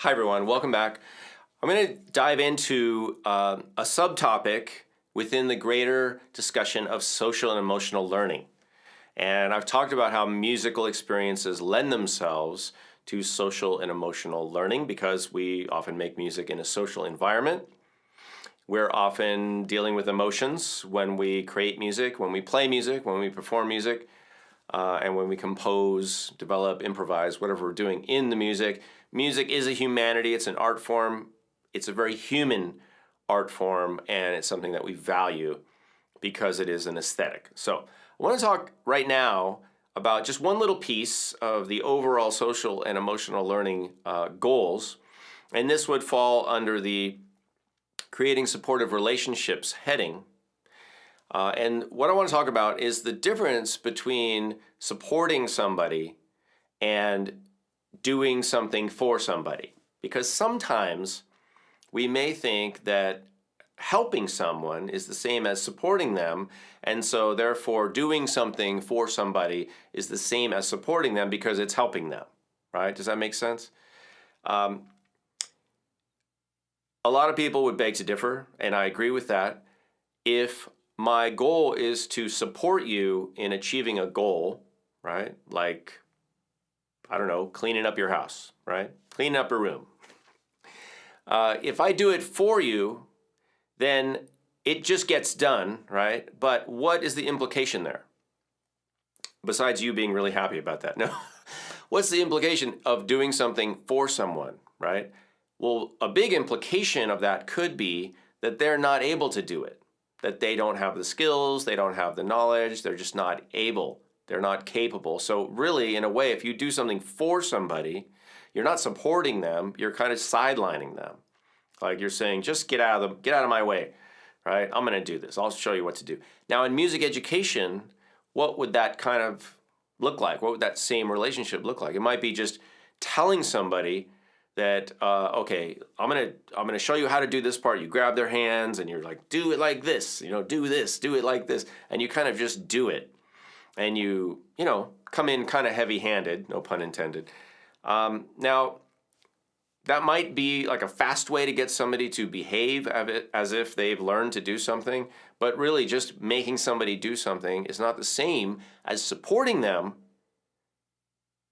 Hi everyone, welcome back. I'm going to dive into a subtopic within the greater discussion of social and emotional learning. And I've talked about how musical experiences lend themselves to social and emotional learning because we often make music in a social environment. We're often dealing with emotions when we create music, when we play music, when we perform music, and when we compose, develop, improvise, whatever we're doing in the music. Music is a humanity, it's an art form, it's a very human art form, and it's something that we value because it is an aesthetic. So I want to talk right now about just one little piece of the overall social and emotional learning goals, and this would fall under the creating supportive relationships heading. And what I want to talk about is the difference between supporting somebody and doing something for somebody. Because sometimes we may think that helping someone is the same as supporting them, and so therefore doing something for somebody is the same as supporting them because it's helping them, right? Does that make sense? A lot of people would beg to differ, and I agree with that. If my goal is to support you in achieving a goal, right? Like, I don't know, cleaning up your house, right? Cleaning up a room. If I do it for you, then it just gets done, right? But what is the implication there? Besides you being really happy about that. No. What's the implication of doing something for someone, right? Well, a big implication of that could be that they're not able to do it, that they don't have the skills, they don't have the knowledge, they're just not able, they're not capable. So really, in a way, if you do something for somebody, you're not supporting them, you're kind of sidelining them. Like you're saying, just get out of my way, right? I'm gonna do this, I'll show you what to do. Now in music education, what would that kind of look like? What would that same relationship look like? It might be just telling somebody that, okay, I'm gonna show you how to do this part. You grab their hands and you're like, do it like this, do this, do it like this. And you kind of just do it. And you come in kind of heavy-handed, no pun intended. Now, that might be like a fast way to get somebody to behave as if they've learned to do something, but really just making somebody do something is not the same as supporting them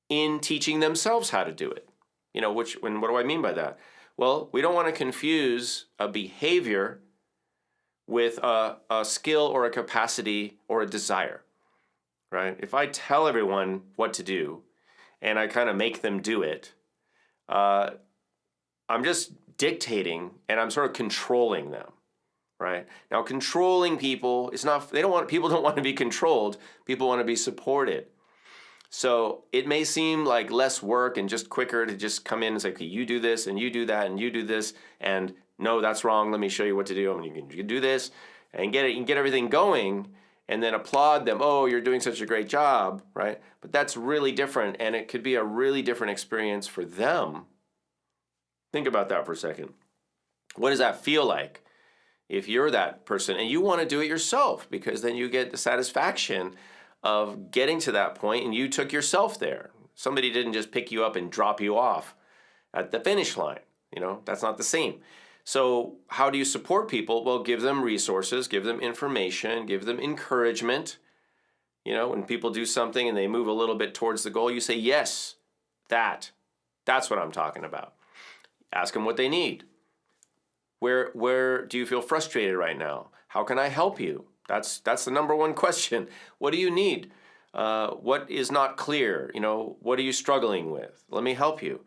in teaching themselves how to do it. What do I mean by that? Well, we don't want to confuse a behavior with a skill or a capacity or a desire, right? If I tell everyone what to do and I kind of make them do it, I'm just dictating and I'm sort of controlling them, right? Now, controlling people is not, people don't want to be controlled, people want to be supported. So it may seem like less work and just quicker to just come in and say, okay, you do this and you do that and you do this, and no, that's wrong, let me show you what to do. I mean, you can do this and get it, you can get everything going and then applaud them. Oh, you're doing such a great job, right? But that's really different, and it could be a really different experience for them. Think about that for a second. What does that feel like if you're that person and you want to do it yourself? Because then you get the satisfaction of getting to that point and you took yourself there. Somebody didn't just pick you up and drop you off at the finish line. That's not the same. So how do you support people? Well, give them resources, give them information, give them encouragement. When people do something and they move a little bit towards the goal, you say, yes, that's what I'm talking about. Ask them what they need. Where do you feel frustrated right now? How can I help you? That's the number one question. What do you need? What is not clear? What are you struggling with? Let me help you.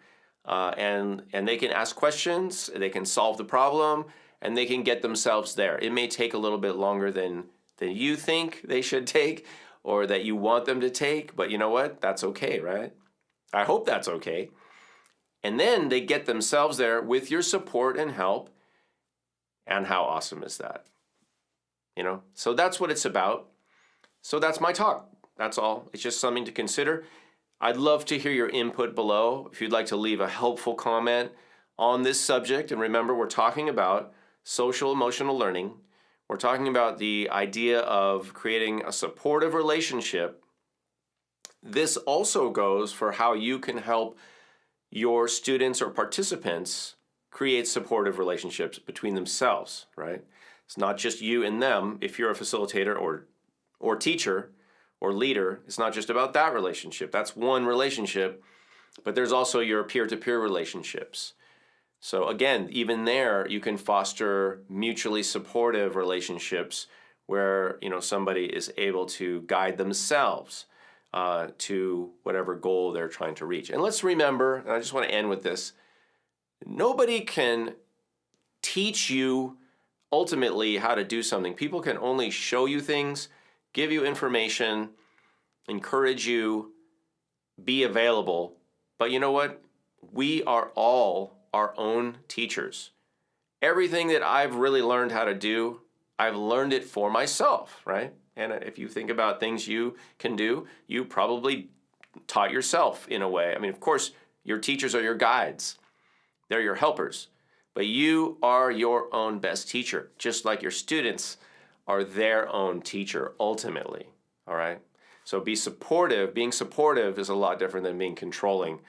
And they can ask questions, they can solve the problem, and they can get themselves there. It may take a little bit longer than you think they should take or that you want them to take, but you know what? That's okay, right? I hope that's okay. And then they get themselves there with your support and help. And how awesome is that? So that's what it's about. So that's my talk. That's all. It's just something to consider. I'd love to hear your input below. If you'd like to leave a helpful comment on this subject. And remember, we're talking about social emotional learning. We're talking about the idea of creating a supportive relationship. This also goes for how you can help your students or participants create supportive relationships between themselves, right? It's not just you and them. If you're a facilitator or teacher or leader, it's not just about that relationship. That's one relationship, but there's also your peer-to-peer relationships. So again, even there, you can foster mutually supportive relationships where somebody is able to guide themselves to whatever goal they're trying to reach. And let's remember, and I just want to end with this, nobody can teach you ultimately how to do something. People can only show you things, give you information, encourage you, be available. But you know what? We are all our own teachers. Everything that I've really learned how to do, I've learned it for myself, right? And if you think about things you can do, you probably taught yourself in a way. I mean, of course, your teachers are your guides. They're your helpers. But you are your own best teacher, just like your students are their own teacher ultimately, all right? So be supportive. Being supportive is a lot different than being controlling.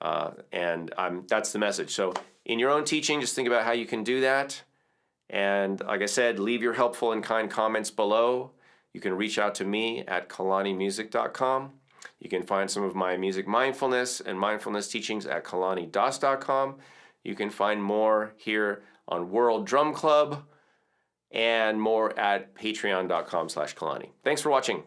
And that's the message. So in your own teaching, just think about how you can do that. And like I said, leave your helpful and kind comments below. You can reach out to me at kalanimusic.com. You can find some of my music mindfulness and mindfulness teachings at kalanidas.com. You can find more here on World Drum Club and more at patreon.com/Kalani. Thanks for watching.